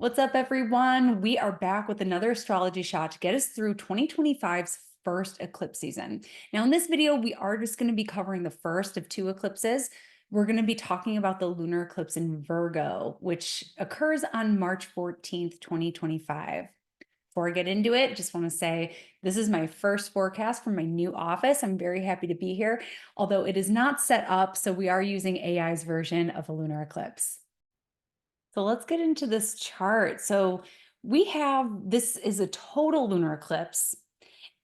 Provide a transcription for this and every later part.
What's up, everyone? We are back with another astrology shot to get us through 2025's first eclipse season. Now, in this video, we are just going to be covering the first of two eclipses. We're going to be talking about the lunar eclipse in Virgo, which occurs on March 14th, 2025. Before I get into it, just want to say this is my first forecast from my new office. I'm very happy to be here, although it is not set up, so we are using AI's version of a lunar eclipse. So let's get into this chart. So this is a total lunar eclipse.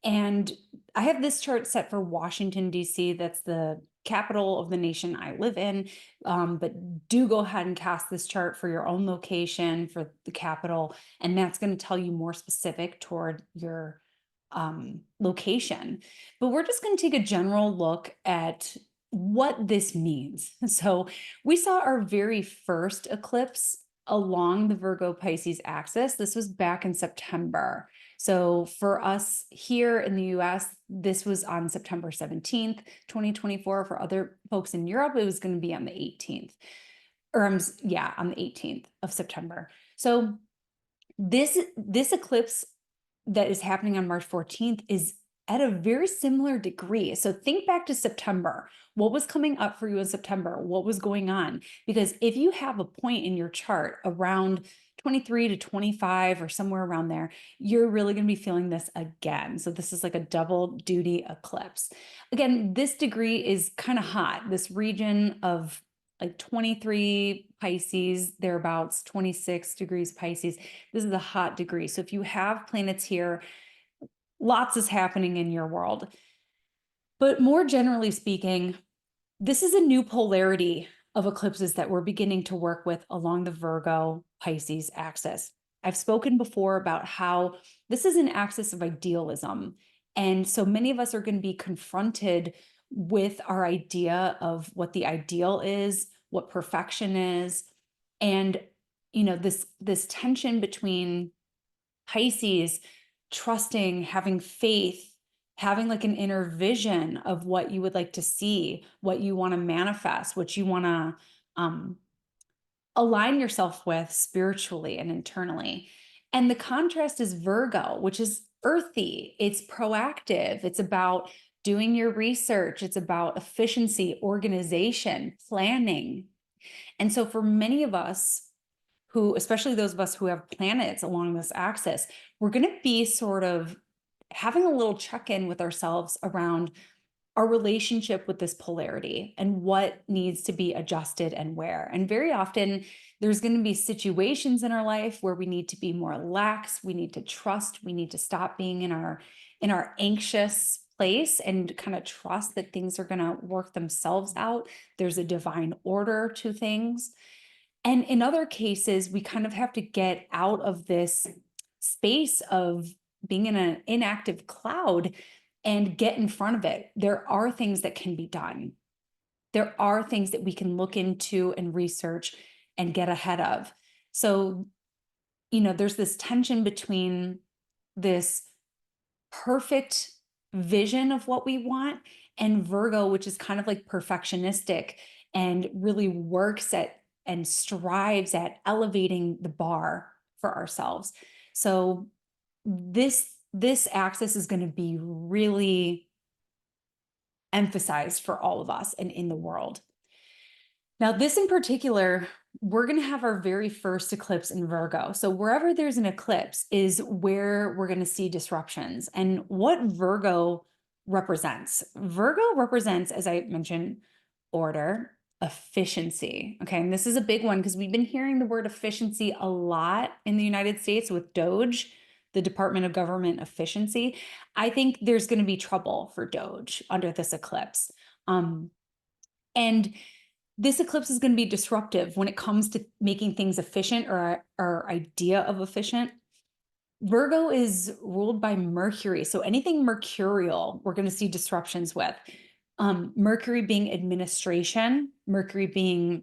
And I have this chart set for Washington, D.C. That's the capital of the nation I live in. But do go ahead and cast this chart for your own location for the capital. And that's going to tell you more specific toward your location. But we're just going to take a general look at what this means. So we saw our very first eclipse along the Virgo-Pisces axis. This was back in September. So for us here in the US, this was on September 17th, 2024. For other folks in Europe, it was going to be on the 18th. On the 18th of September. So this eclipse that is happening on March 14th is at a very similar degree. So think back to September. What was coming up for you in September? What was going on? Because if you have a point in your chart around 23 to 25 or somewhere around there, you're really going to be feeling this again. So this is like a double duty eclipse. Again, this degree is kind of hot. This region of like 23 Pisces, thereabouts, 26 degrees Pisces. This is a hot degree. So if you have planets here, lots is happening in your world. But more generally speaking, this is a new polarity of eclipses that we're beginning to work with along the Virgo-Pisces axis. I've spoken before about how this is an axis of idealism. And so many of us are going to be confronted with our idea of what the ideal is, what perfection is, and this tension between Pisces trusting, having faith, having like an inner vision of what you would like to see, what you want to manifest, what you want to align yourself with spiritually and internally. And the contrast is Virgo, which is earthy, it's proactive, it's about doing your research, it's about efficiency, organization, planning. And so for many of us, who, especially those of us who have planets along this axis, we're going to be sort of having a little check-in with ourselves around our relationship with this polarity and what needs to be adjusted and where. And very often there's going to be situations in our life where we need to be more lax, we need to trust, we need to stop being in our anxious place and kind of trust that things are going to work themselves out. There's a divine order to things. And in other cases, we kind of have to get out of this space of being in an inactive cloud and get in front of it. There are things that can be done. There are things that we can look into and research and get ahead of. So, there's this tension between this perfect vision of what we want and Virgo, which is kind of like perfectionistic and really works at and strives at elevating the bar for ourselves. So this axis is going to be really emphasized for all of us and in the world. Now, this in particular, we're going to have our very first eclipse in Virgo. So wherever there's an eclipse is where we're going to see disruptions. And what Virgo represents, as I mentioned, order, efficiency. Okay. And this is a big one because we've been hearing the word efficiency a lot in the United States with DOGE, the Department of Government Efficiency. I think there's going to be trouble for DOGE under this eclipse. And this eclipse is going to be disruptive when it comes to making things efficient or our idea of efficient. Virgo is ruled by Mercury. So anything mercurial, we're going to see disruptions with. Mercury being administration, Mercury being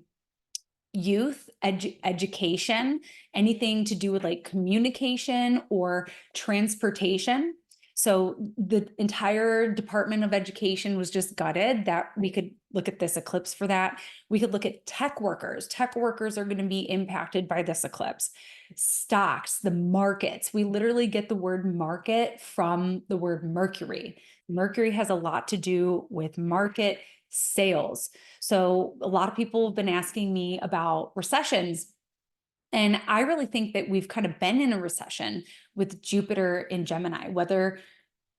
youth, education, anything to do with like communication or transportation. So the entire Department of Education was just gutted. That we could look at this eclipse for that. We could look at tech workers. Tech workers are going to be impacted by this eclipse. Stocks, the markets. We literally get the word market from the word Mercury. Mercury has a lot to do with market sales. So a lot of people have been asking me about recessions. And I really think that we've kind of been in a recession with Jupiter in Gemini, whether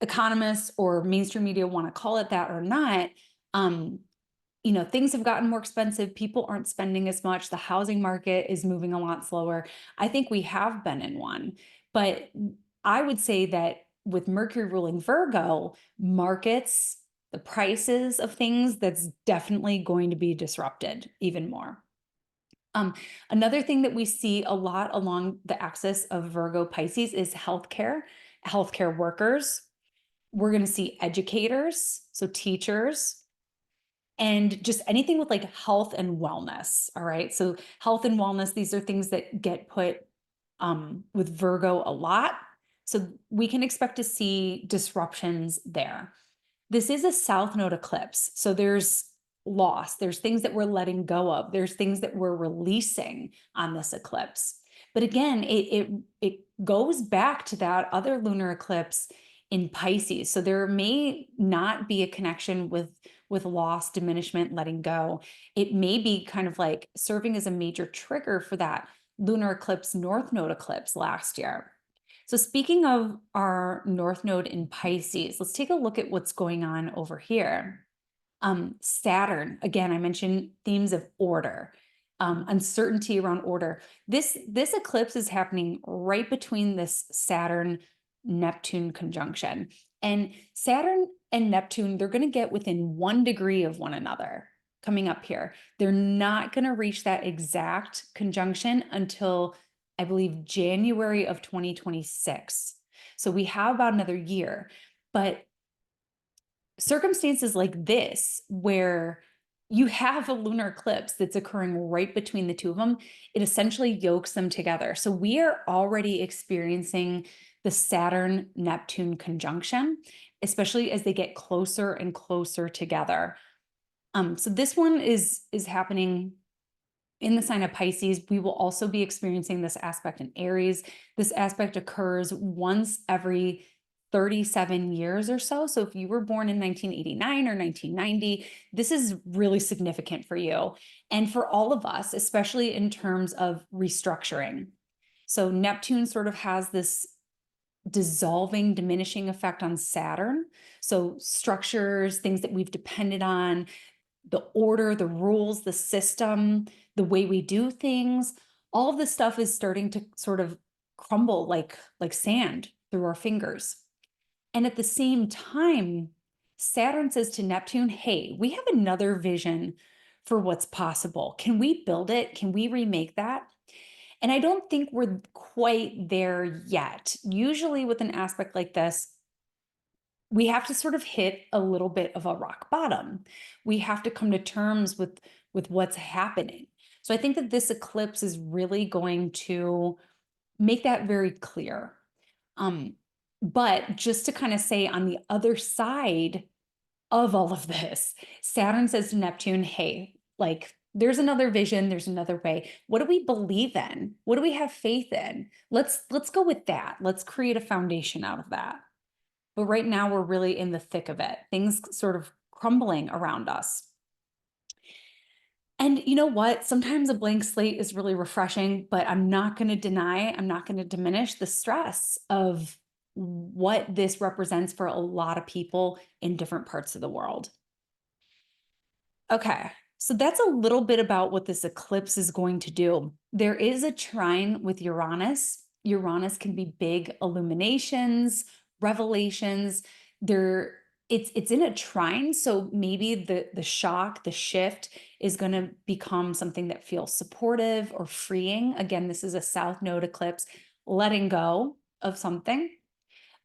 economists or mainstream media want to call it that or not. Um, things have gotten more expensive. People aren't spending as much. The housing market is moving a lot slower. I think we have been in one. But I would say that with Mercury ruling Virgo, markets, the prices of things, that's definitely going to be disrupted even more. Another thing that we see a lot along the axis of Virgo-Pisces is healthcare workers. We're going to see educators, so teachers, and just anything with like health and wellness. All right. So health and wellness, these are things that get put with Virgo a lot. So we can expect to see disruptions there. This is a south node eclipse. So there's loss. There's things that we're letting go of. There's things that we're releasing on this eclipse. But again, it goes back to that other lunar eclipse in Pisces. So there may not be a connection with loss, diminishment, letting go. It may be kind of like serving as a major trigger for that lunar eclipse, north node eclipse last year. So speaking of our north node in Pisces, let's take a look at what's going on over here. Saturn, again, I mentioned themes of order, uncertainty around order. This eclipse is happening right between this Saturn Neptune conjunction. And Saturn and Neptune, they're going to get within 1 degree of one another coming up here. They're not going to reach that exact conjunction until, I believe, January of 2026. So we have about another year. But circumstances like this, where you have a lunar eclipse that's occurring right between the two of them, it essentially yokes them together. So we are already experiencing the Saturn-Neptune conjunction, especially as they get closer and closer together. So this one is happening in the sign of Pisces. We will also be experiencing this aspect in Aries. This aspect occurs once every 37 years or so. So if you were born in 1989 or 1990, this is really significant for you and for all of us, especially in terms of restructuring. So Neptune sort of has this dissolving, diminishing effect on Saturn. So structures, things that we've depended on, the order, the rules, the system, the way we do things, all of this stuff is starting to sort of crumble like sand through our fingers. And at the same time, Saturn says to Neptune, hey, we have another vision for what's possible. Can we build it? Can we remake that? And I don't think we're quite there yet. Usually with an aspect like this, we have to sort of hit a little bit of a rock bottom. We have to come to terms with what's happening. So I think that this eclipse is really going to make that very clear. But just to kind of say, on the other side of all of this, Saturn says to Neptune, hey, like, there's another vision, there's another way. What do we believe in? What do we have faith in? Let's go with that. Let's create a foundation out of that. But right now we're really in the thick of it. Things sort of crumbling around us. And you know what? Sometimes a blank slate is really refreshing, but I'm not going to deny, I'm not going to diminish the stress of what this represents for a lot of people in different parts of the world. Okay, so that's a little bit about what this eclipse is going to do. There is a trine with Uranus. Uranus can be big illuminations, revelations. It's in a trine, so maybe the shock, the shift is going to become something that feels supportive or freeing. Again, this is a south node eclipse, letting go of something.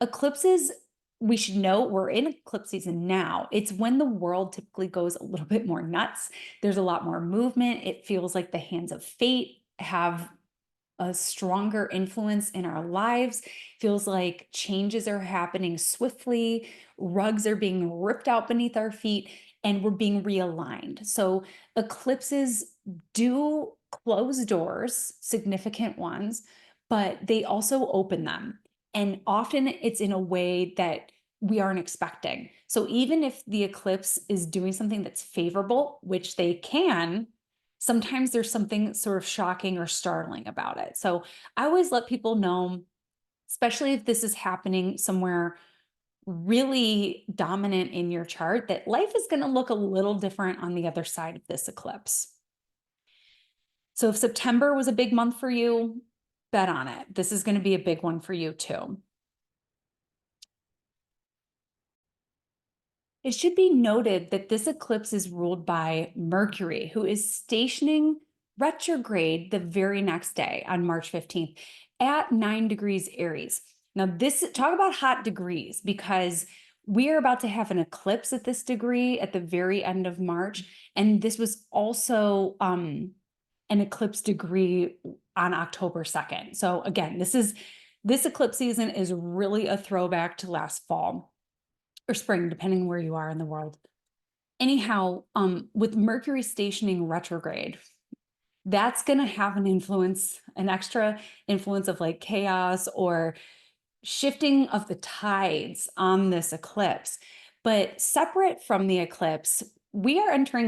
Eclipses, we should know we're in eclipse season now. It's when the world typically goes a little bit more nuts. There's a lot more movement. It feels like the hands of fate have a stronger influence in our lives. Feels like changes are happening swiftly, rugs are being ripped out beneath our feet, and we're being realigned. So eclipses do close doors, significant ones, but they also open them. And often it's in a way that we aren't expecting. So even if the eclipse is doing something that's favorable, which they can, sometimes there's something sort of shocking or startling about it. So I always let people know, especially if this is happening somewhere really dominant in your chart, that life is going to look a little different on the other side of this eclipse. So if September was a big month for you, bet on it. This is going to be a big one for you too. It should be noted that this eclipse is ruled by Mercury, who is stationing retrograde the very next day on March 15th at 9 degrees Aries. Now, talk about hot degrees, because we are about to have an eclipse at this degree at the very end of March. And this was also an eclipse degree on October 2nd. So again, this eclipse season is really a throwback to last fall or spring, depending where you are in the world. Anyhow, with Mercury stationing retrograde, that's going to have an extra influence of like chaos or shifting of the tides on this eclipse. But separate from the eclipse, we are entering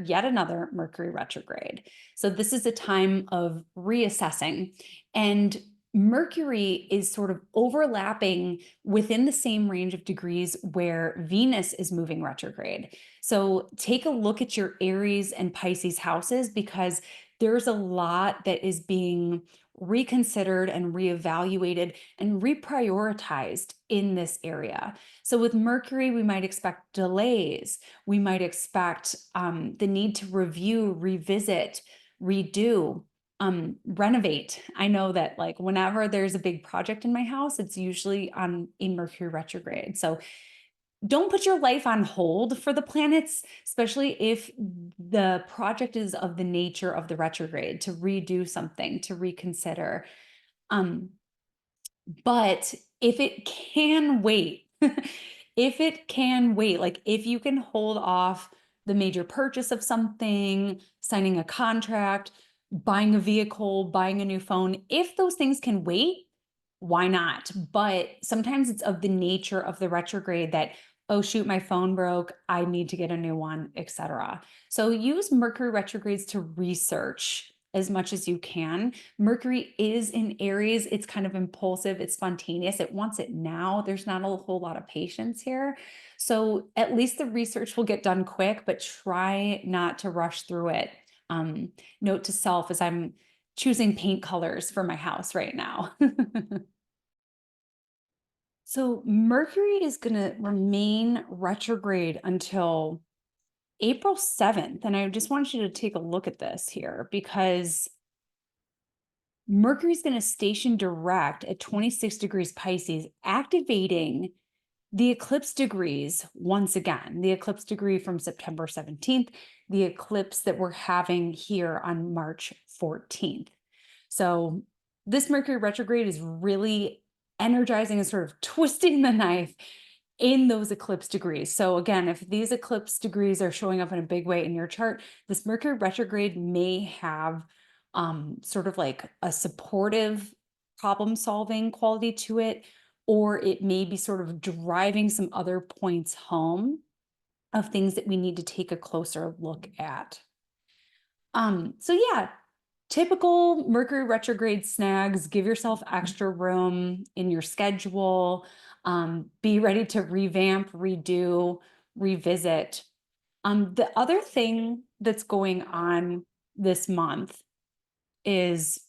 yet another Mercury retrograde. So this is a time of reassessing, and Mercury is sort of overlapping within the same range of degrees where Venus is moving retrograde. So take a look at your Aries and Pisces houses, because there's a lot that is being reconsidered and reevaluated and reprioritized in this area. So with Mercury, we might expect delays. We might expect the need to review, revisit, redo, renovate. I know that like whenever there's a big project in my house, it's usually on a Mercury retrograde. So don't put your life on hold for the planets, especially if the project is of the nature of the retrograde, to redo something, to reconsider. But if it can wait, if it can wait, like if you can hold off the major purchase of something, signing a contract, buying a vehicle, buying a new phone, if those things can wait, why not? But sometimes it's of the nature of the retrograde that, oh shoot, my phone broke, I need to get a new one, etc. So use Mercury retrogrades to research as much as you can. Mercury is in Aries. It's kind of impulsive, it's spontaneous, it wants it now. There's not a whole lot of patience here. So at least the research will get done quick, but try not to rush through it. Note to self as I'm choosing paint colors for my house right now. So Mercury is going to remain retrograde until April 7th. And I just want you to take a look at this here, because Mercury is going to station direct at 26 degrees Pisces, activating the eclipse degrees once again, the eclipse degree from September 17th, the eclipse that we're having here on March 14th. So this Mercury retrograde is really energizing and sort of twisting the knife in those eclipse degrees. So again, if these eclipse degrees are showing up in a big way in your chart, this Mercury retrograde may have sort of like a supportive problem solving quality to it, or it may be sort of driving some other points home of things that we need to take a closer look at. So yeah, typical Mercury retrograde snags. Give yourself extra room in your schedule. Be ready to revamp, redo, revisit. The other thing that's going on this month is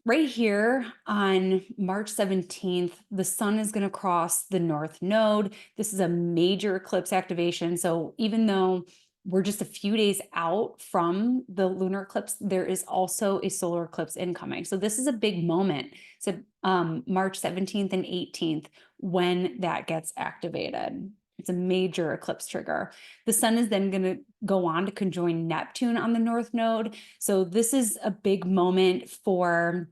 right here on March 17th, the sun is going to cross the North Node. This is a major eclipse activation. So even though we're just a few days out from the lunar eclipse, there is also a solar eclipse incoming. So this is a big moment. So March 17th and 18th when that gets activated. It's a major eclipse trigger. The sun is then going to go on to conjoin Neptune on the north node. So this is a big moment for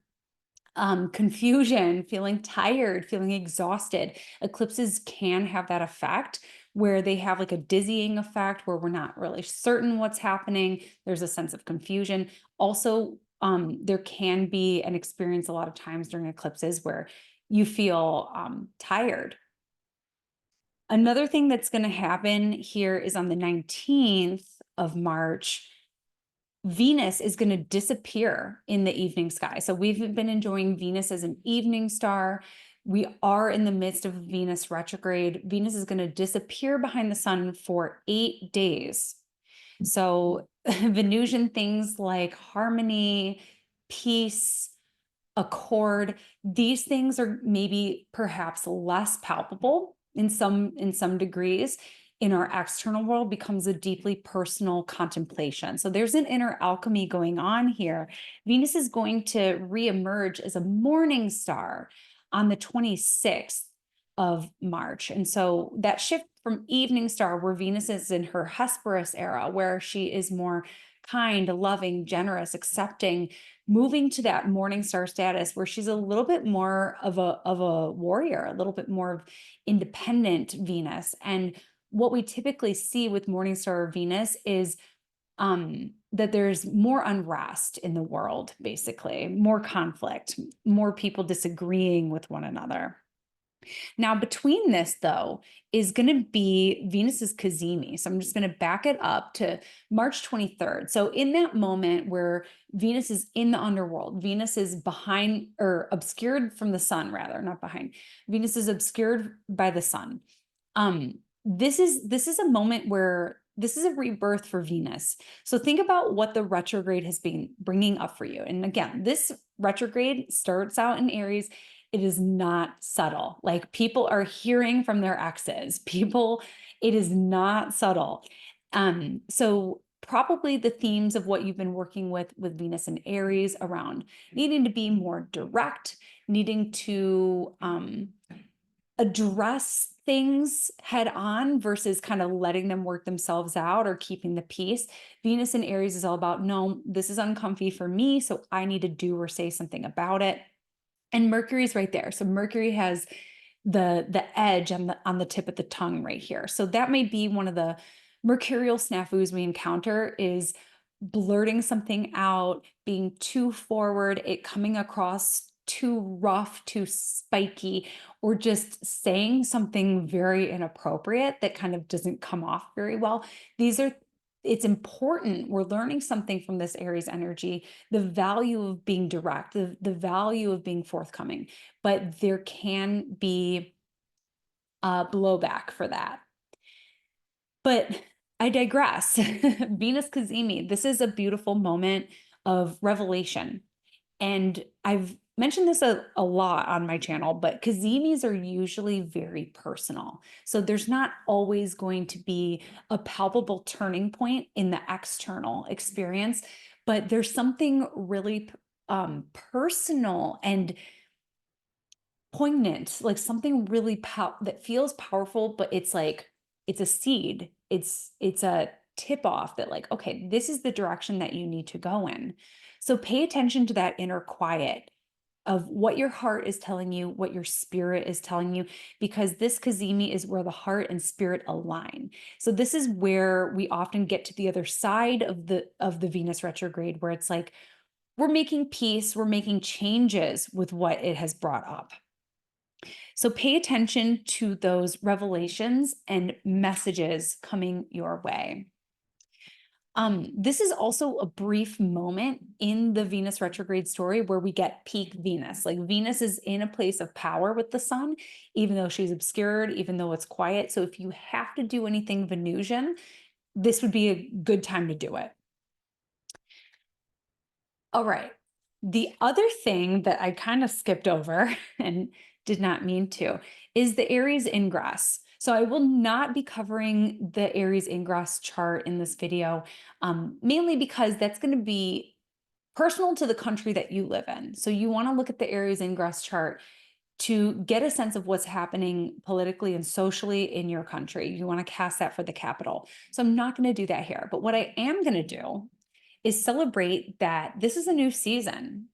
confusion, feeling tired, feeling exhausted. Eclipses can have that effect where they have like a dizzying effect where we're not really certain what's happening. There's a sense of confusion. Also, there can be an experience a lot of times during eclipses where you feel tired. Another thing that's going to happen here is on the 19th of March, Venus is going to disappear in the evening sky. So we've been enjoying Venus as an evening star. We are in the midst of Venus retrograde. Venus is going to disappear behind the sun for 8 days. So Venusian things like harmony, peace, accord, these things are maybe perhaps less palpable in some degrees in our external world, becomes a deeply personal contemplation. So there's an inner alchemy going on here. Venus is going to reemerge as a morning star on the 26th of March. And so that shift from evening star, where Venus is in her Hesperus era, where she is more kind, loving, generous, accepting, moving to that morning star status where she's a little bit more of a warrior, a little bit more of independent Venus. And what we typically see with morning star Venus is that there's more unrest in the world, basically, more conflict, more people disagreeing with one another. Now, between this, though, is going to be Venus's cazimi. So I'm just going to back it up to March 23rd. So in that moment where Venus is in the underworld, Venus is behind or obscured from the sun, rather, not behind. Venus is obscured by the sun. This is a moment where this is a rebirth for Venus. So think about what the retrograde has been bringing up for you. And again, this retrograde starts out in Aries. It is not subtle. Like people are hearing from their exes. It is not subtle. So probably the themes of what you've been working with Venus and Aries around needing to be more direct, needing to address things head on versus kind of letting them work themselves out or keeping the peace. Venus and Aries is all about, no, this is uncomfy for me, so I need to do or say something about it. And Mercury's right there. So Mercury has the edge on the tip of the tongue right here. So that may be one of the mercurial snafus we encounter, is blurting something out, being too forward, it coming across too rough, too spiky, or just saying something very inappropriate that kind of doesn't come off very well. It's important. We're learning something from this Aries energy, the value of being direct, the value of being forthcoming, but there can be blowback for that. But I digress. Venus cazimi, this is a beautiful moment of revelation. And I've mentioned this a lot on my channel, but cazimis are usually very personal. So there's not always going to be a palpable turning point in the external experience, but there's something really personal and poignant, like something really that feels powerful, but it's like, it's a seed. It's a tip off that like, okay, this is the direction that you need to go in. So pay attention to that inner quiet of what your heart is telling you, what your spirit is telling you, because this cazimi is where the heart and spirit align. So this is where we often get to the other side of the Venus retrograde, where it's like, we're making peace, we're making changes with what it has brought up. So pay attention to those revelations and messages coming your way. This is also a brief moment in the Venus retrograde story where we get peak Venus. Like Venus is in a place of power with the sun, even though she's obscured, even though it's quiet. So if you have to do anything Venusian, this would be a good time to do it. All right. The other thing that I kind of skipped over and did not mean to is the Aries Ingress. So I will not be covering the Aries Ingress chart in this video, mainly because that's going to be personal to the country that you live in. So you want to look at the Aries Ingress chart to get a sense of what's happening politically and socially in your country. You want to cast that for the capital. So I'm not going to do that here. But what I am going to do is celebrate that this is a new season.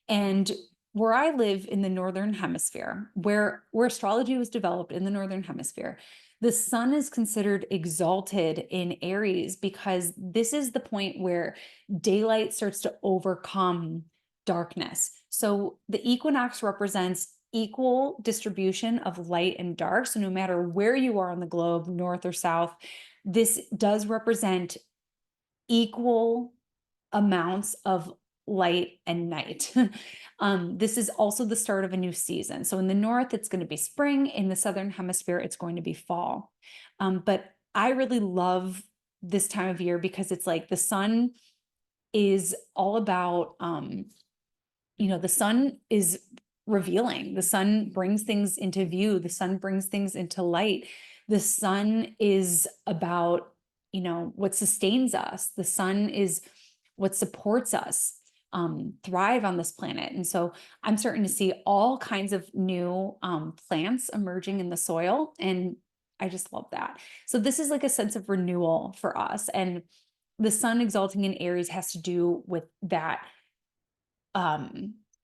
And where I live in the Northern Hemisphere, where astrology was developed in the Northern Hemisphere, the sun is considered exalted in Aries because this is the point where daylight starts to overcome darkness. So the equinox represents equal distribution of light and dark. So no matter where you are on the globe, north or south, this does represent equal amounts of light and night. This is also the start of a new season. So in the north, it's going to be spring. In the southern hemisphere, it's going to be fall. But I really love this time of year because it's like the sun is all about, the sun is revealing. The sun brings things into view. The sun brings things into light. The sun is about, what sustains us. The sun is what supports us thrive on this planet. And so I'm starting to see all kinds of new plants emerging in the soil. And I just love that. So this is like a sense of renewal for us. And the sun exalting in Aries has to do with that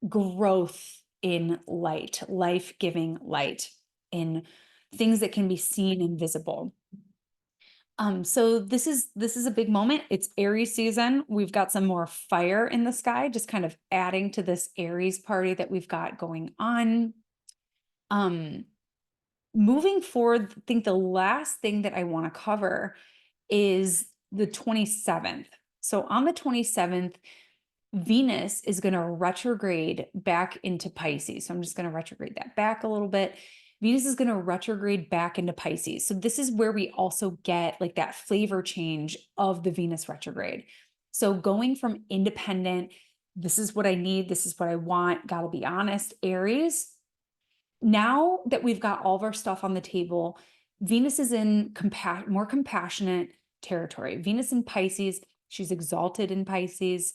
growth in light, life-giving light in things that can be seen and visible. So this is a big moment. It's Aries season. We've got some more fire in the sky, just kind of adding to this Aries party that we've got going on. Moving forward, I think the last thing that I want to cover is the 27th. So on the 27th, Venus is going to retrograde back into Pisces. So I'm just going to retrograde that back a little bit. Venus is going to retrograde back into Pisces. So this is where we also get like that flavor change of the Venus retrograde. So going from independent, this is what I need, this is what I want, got to be honest, Aries. Now that we've got all of our stuff on the table, Venus is in more compassionate territory. Venus in Pisces, she's exalted in Pisces.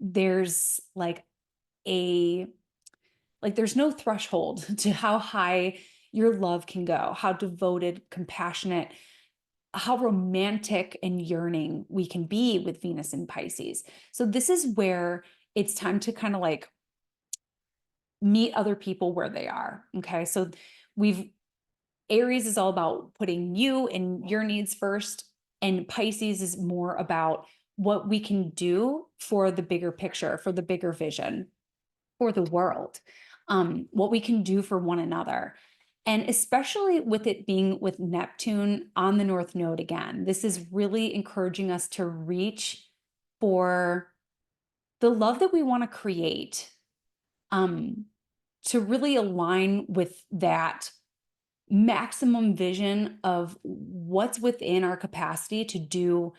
There's there's no threshold to how high your love can go, how devoted, compassionate, how romantic and yearning we can be with Venus in Pisces. So this is where it's time to kind of like meet other people where they are. Okay. So Aries is all about putting you and your needs first. And Pisces is more about what we can do for the bigger picture, for the bigger vision, for the world, what we can do for one another. And especially with it being with Neptune on the North Node again, this is really encouraging us to reach for the love that we want to create, to really align with that maximum vision of what's within our capacity to do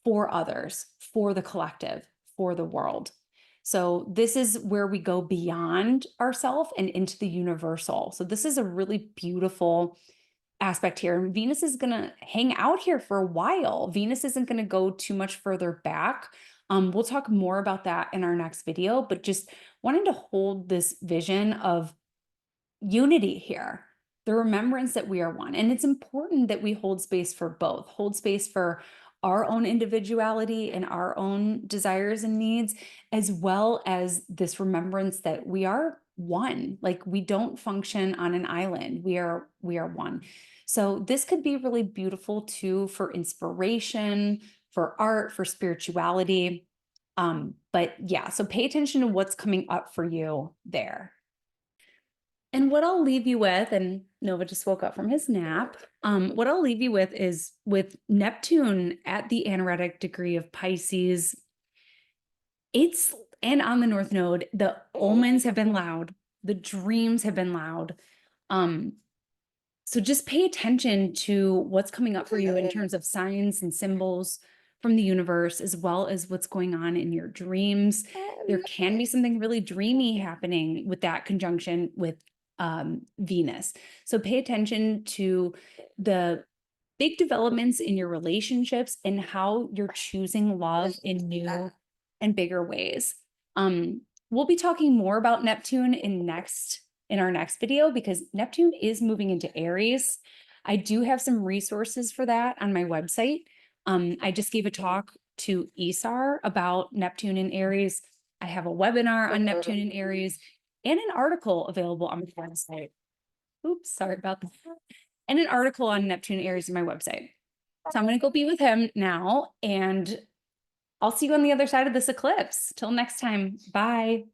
for others, for the collective, for the world. So this is where we go beyond ourselves and into the universal. So this is a really beautiful aspect here. And Venus is going to hang out here for a while. Venus isn't going to go too much further back. We'll talk more about that in our next video, but just wanting to hold this vision of unity here, the remembrance that we are one. And it's important that we hold space for both, hold space for our own individuality and our own desires and needs, as well as this remembrance that we are one. Like we don't function on an island. We are one. So this could be really beautiful too for inspiration, for art, for spirituality. But yeah, so pay attention to what's coming up for you there. And what I'll leave you with, and Nova just woke up from his nap. What I'll leave you with is with Neptune at the anaretic degree of Pisces, and on the North Node, the omens have been loud. The dreams have been loud. So just pay attention to what's coming up for you in terms of signs and symbols from the universe, as well as what's going on in your dreams. There can be something really dreamy happening with that conjunction with Venus. So pay attention to the big developments in your relationships and how you're choosing love in new and bigger ways. We'll be talking more about Neptune in next in our next video because Neptune is moving into Aries. I do have some resources for that on my website. I just gave a talk to ESAR about Neptune in Aries. I have a webinar on Neptune in Aries and an article available on my website. Oops, sorry about that. And an article on Neptune Aries on my website. So I'm going to go be with him now, and I'll see you on the other side of this eclipse. Till next time, bye.